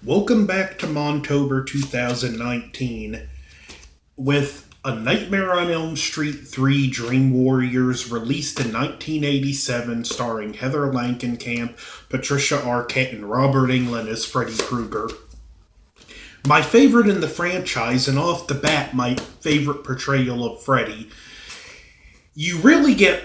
Welcome back to Montober 2019 with A Nightmare on Elm Street 3 Dream Warriors, released in 1987, starring Heather Langenkamp, Patricia Arquette, and Robert Englund as Freddy Krueger. My favorite in the franchise, and off the bat, my favorite portrayal of Freddy. You really get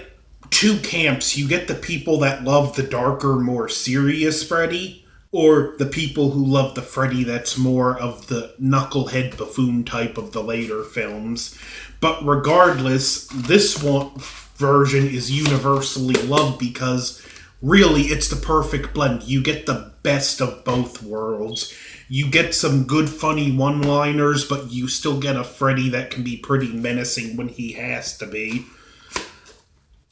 two camps. You get the people that love the darker, more serious Freddy, or the people who love the Freddy that's more of the knucklehead buffoon type of the later films. But regardless, this one version is universally loved because really it's the perfect blend. You get the best of both worlds. You get some good funny one-liners, but you still get a Freddy that can be pretty menacing when he has to be.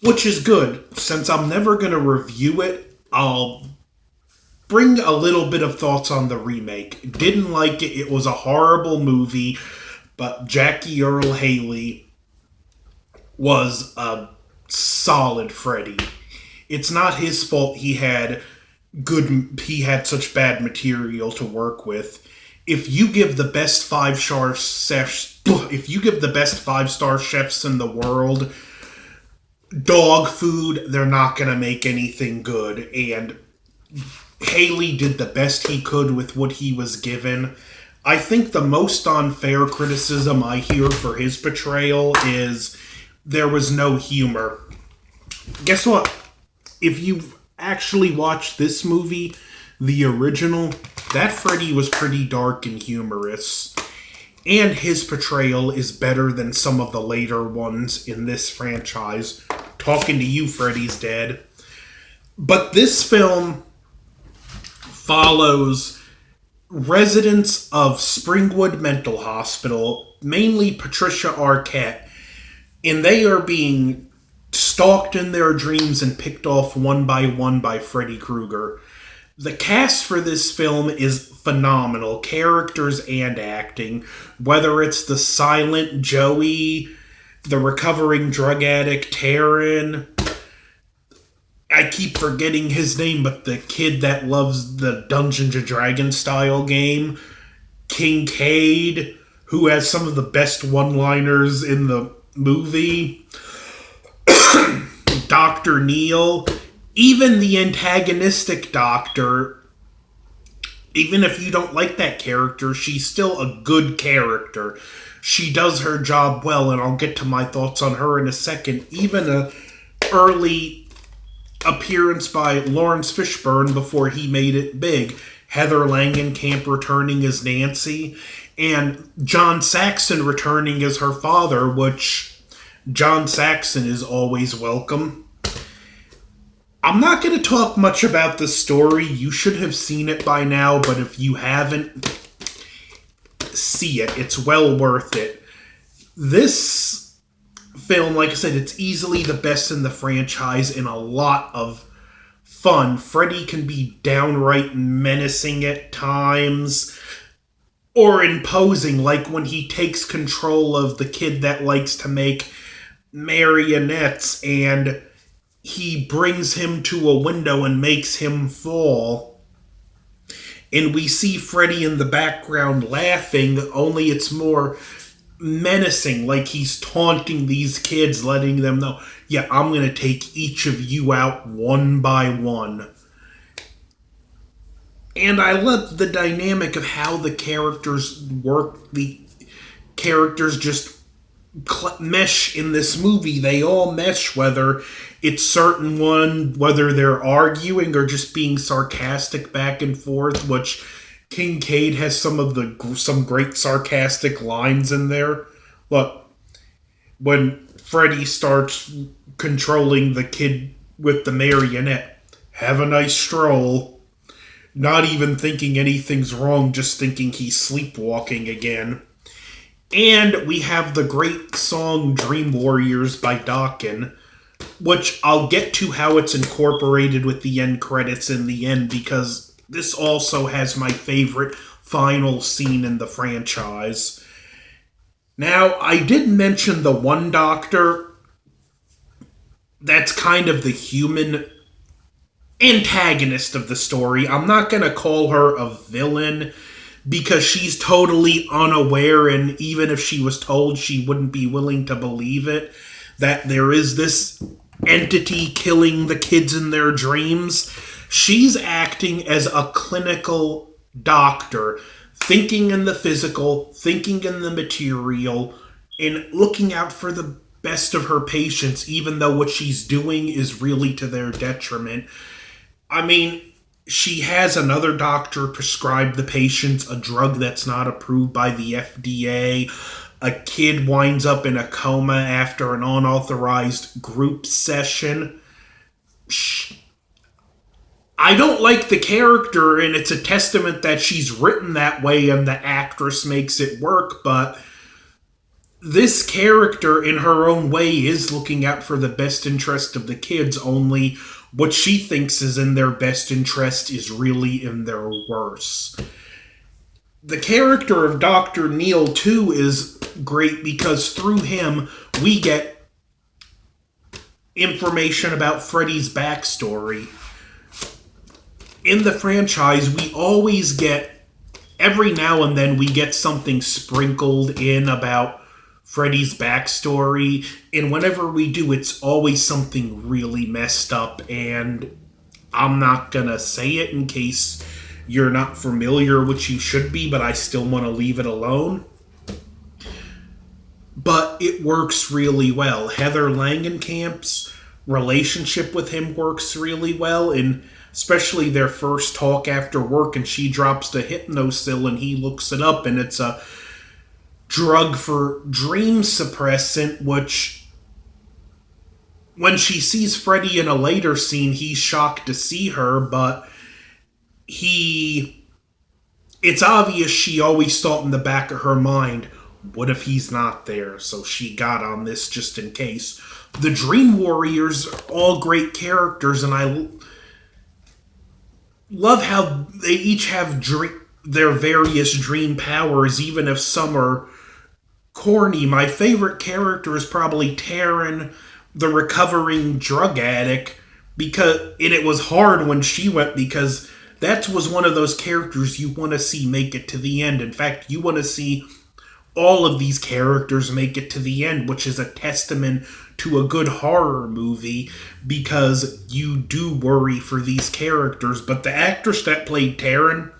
Which is good. Since I'm never going to review it, I'll bring a little bit of thoughts on the remake. Didn't like it. It was a horrible movie, but Jackie Earle Haley was a solid Freddy. It's not his fault he had such bad material to work with. If you give the best five-star chefs in the world dog food, they're not going to make anything good. And Haley did the best he could with what he was given. I think the most unfair criticism I hear for his portrayal is there was no humor. Guess what? If you've actually watched this movie, the original, that Freddy was pretty dark and humorous. And his portrayal is better than some of the later ones in this franchise. Talking to you, Freddy's dead. But this film follows residents of Springwood Mental Hospital, mainly Patricia Arquette, and they are being stalked in their dreams and picked off one by Freddy Krueger. The cast for this film is phenomenal, characters and acting, whether it's the silent Joey, the recovering drug addict Taryn, I keep forgetting his name, but the kid that loves the Dungeons & Dragons style game, Kincaid, who has some of the best one-liners in the movie, Dr. Neil, even the antagonistic doctor. Even if you don't like that character, she's still a good character. She does her job well, and I'll get to my thoughts on her in a second. Even a early appearance by Lawrence Fishburne before he made it big. Heather Langenkamp returning as Nancy, and John Saxon returning as her father, which John Saxon is always welcome. I'm not going to talk much about the story. You should have seen it by now, but if you haven't, see it. It's well worth it. This film, like I said, it's easily the best in the franchise and a lot of fun. Freddy can be downright menacing at times, or imposing, like when he takes control of the kid that likes to make marionettes and he brings him to a window and makes him fall. And we see Freddy in the background laughing, only it's more menacing, like he's taunting these kids, letting them know, yeah, I'm going to take each of you out one by one. And I love the dynamic of how the characters work. The characters just mesh in this movie. They all mesh, whether it's whether they're arguing or just being sarcastic back and forth, which Kincaid has some great sarcastic lines in there. Look, when Freddy starts controlling the kid with the marionette, have a nice stroll. Not even thinking anything's wrong, just thinking he's sleepwalking again. And we have the great song Dream Warriors by Dokken, which I'll get to how it's incorporated with the end credits in the end, because this also has my favorite final scene in the franchise. Now, I did mention the one doctor. That's kind of the human antagonist of the story. I'm not going to call her a villain because she's totally unaware, and even if she was told, she wouldn't be willing to believe it, that there is this entity killing the kids in their dreams. She's acting as a clinical doctor, thinking in the physical, thinking in the material, and looking out for the best of her patients, even though what she's doing is really to their detriment. I mean, she has another doctor prescribe the patients a drug that's not approved by the FDA. A kid winds up in a coma after an unauthorized group session. I don't like the character, and it's a testament that she's written that way and the actress makes it work, but this character, in her own way, is looking out for the best interest of the kids, only what she thinks is in their best interest is really in their worst. The character of Dr. Neil, too, is great because through him, we get information about Freddy's backstory. In the franchise, we always get, every now and then, we get something sprinkled in about Freddy's backstory, and whenever we do, it's always something really messed up, and I'm not gonna say it in case you're not familiar, which you should be, but I still want to leave it alone. But it works really well. Heather Langenkamp's relationship with him works really well, and especially their first talk after work, and she drops the hypnosil and he looks it up, and it's a drug for dream suppressant, which when she sees Freddy in a later scene, he's shocked to see her, but it's obvious she always thought in the back of her mind, what if he's not there? So she got on this just in case. The Dream Warriors are all great characters, and I love how they each have their various dream powers, even if some are corny. My favorite character is probably Taryn, the recovering drug addict, and it was hard when she went, because that was one of those characters you want to see make it to the end. In fact, you want to see all of these characters make it to the end, which is a testament to a good horror movie, because you do worry for these characters. But the actress that played Taryn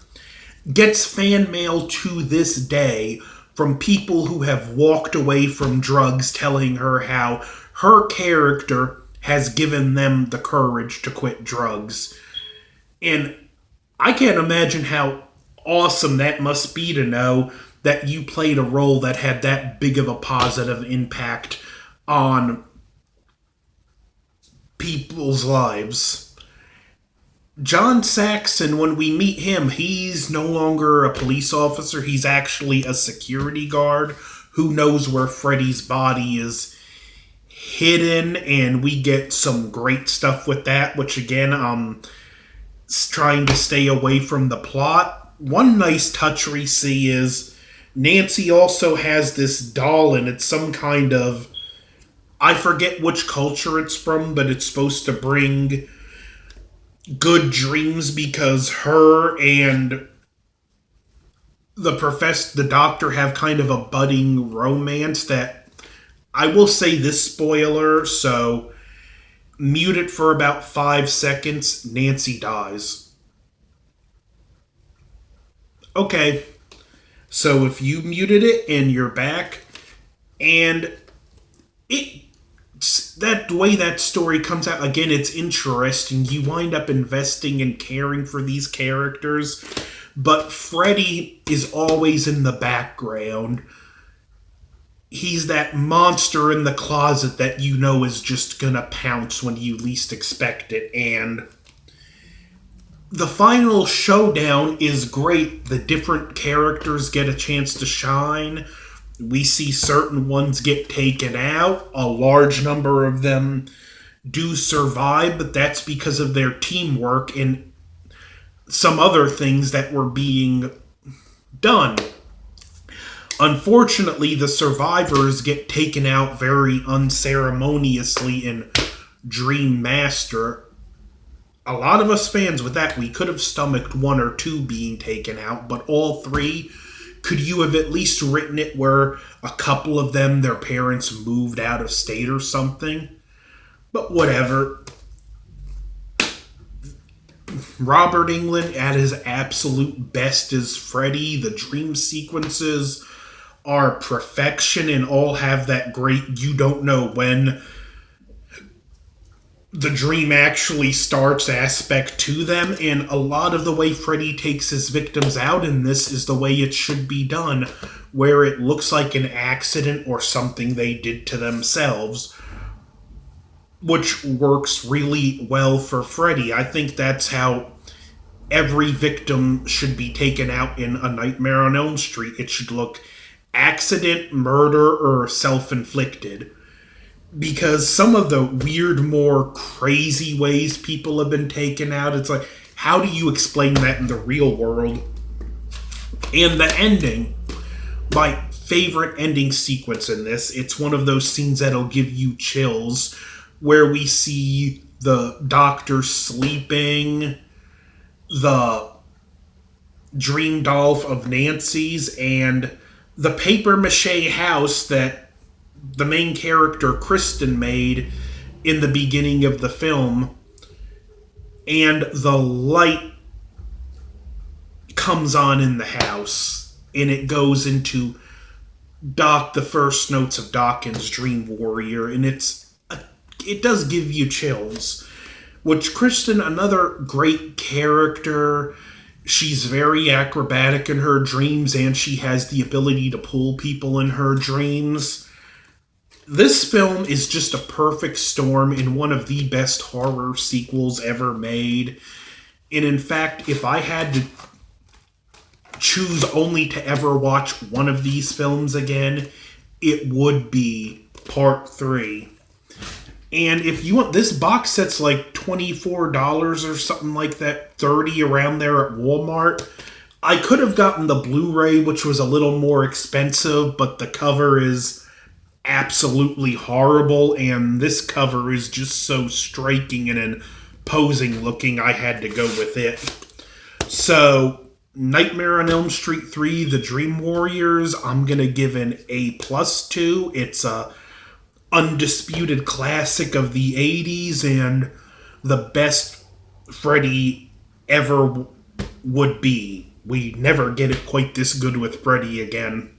gets fan mail to this day from people who have walked away from drugs telling her how her character has given them the courage to quit drugs. And I can't imagine how awesome that must be to know that you played a role that had that big of a positive impact on people's lives. John Saxon, when we meet him, he's no longer a police officer. He's actually a security guard who knows where Freddy's body is hidden, and we get some great stuff with that, which again, trying to stay away from the plot. One nice touch we see is Nancy also has this doll, and it's some kind of, I forget which culture it's from, but it's supposed to bring good dreams, because her and the doctor have kind of a budding romance that, I will say this spoiler, so mute it for about 5 seconds. Nancy dies. Okay, so if you muted it and you're back, and that way that story comes out, again, it's interesting. You wind up investing and caring for these characters, but Freddy is always in the background. He's that monster in the closet that you know is just gonna pounce when you least expect it, and the final showdown is great. The different characters get a chance to shine. We see certain ones get taken out. A large number of them do survive, but that's because of their teamwork and some other things that were being done. Unfortunately, the survivors get taken out very unceremoniously in Dream Master. a lot of us fans with that, we could have stomached one or two being taken out, but all three, could you have at least written it where a couple of them, their parents moved out of state or something? But whatever. Robert Englund at his absolute best as Freddy. The dream sequences are perfection and all have that great you don't know when the dream actually starts aspect to them, and a lot of the way Freddy takes his victims out in this is the way it should be done, where it looks like an accident or something they did to themselves, which works really well for Freddy. I think that's how every victim should be taken out in A Nightmare on Elm Street. It should look accident, murder, or self-inflicted. Because some of the weird, more crazy ways people have been taken out, it's like, how do you explain that in the real world? And the ending, my favorite ending sequence in this, it's one of those scenes that'll give you chills, where we see the doctor sleeping, the dream doll of Nancy's, and the paper mache house that the main character Kristen made in the beginning of the film, and the light comes on in the house and it goes into the first notes of Dawkins' Dream Warrior, and it does give you chills. Which Kristen, another great character. She's very acrobatic in her dreams, and she has the ability to pull people in her dreams. This film is just a perfect storm in one of the best horror sequels ever made. And in fact, if I had to choose only to ever watch one of these films again, it would be Part 3. And if you want, this box set's like $24 or something like that, $30 around there at Walmart. I could have gotten the Blu-ray, which was a little more expensive, but the cover is absolutely horrible, and this cover is just so striking and imposing looking, I had to go with it. So, Nightmare on Elm Street 3, The Dream Warriors, I'm going to give an A+ to. It's a undisputed classic of the 80s and the best Freddy ever would be. We never get it quite this good with Freddy again.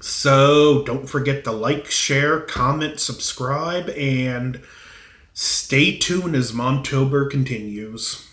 So don't forget to like, share, comment, subscribe, and stay tuned as Montober continues.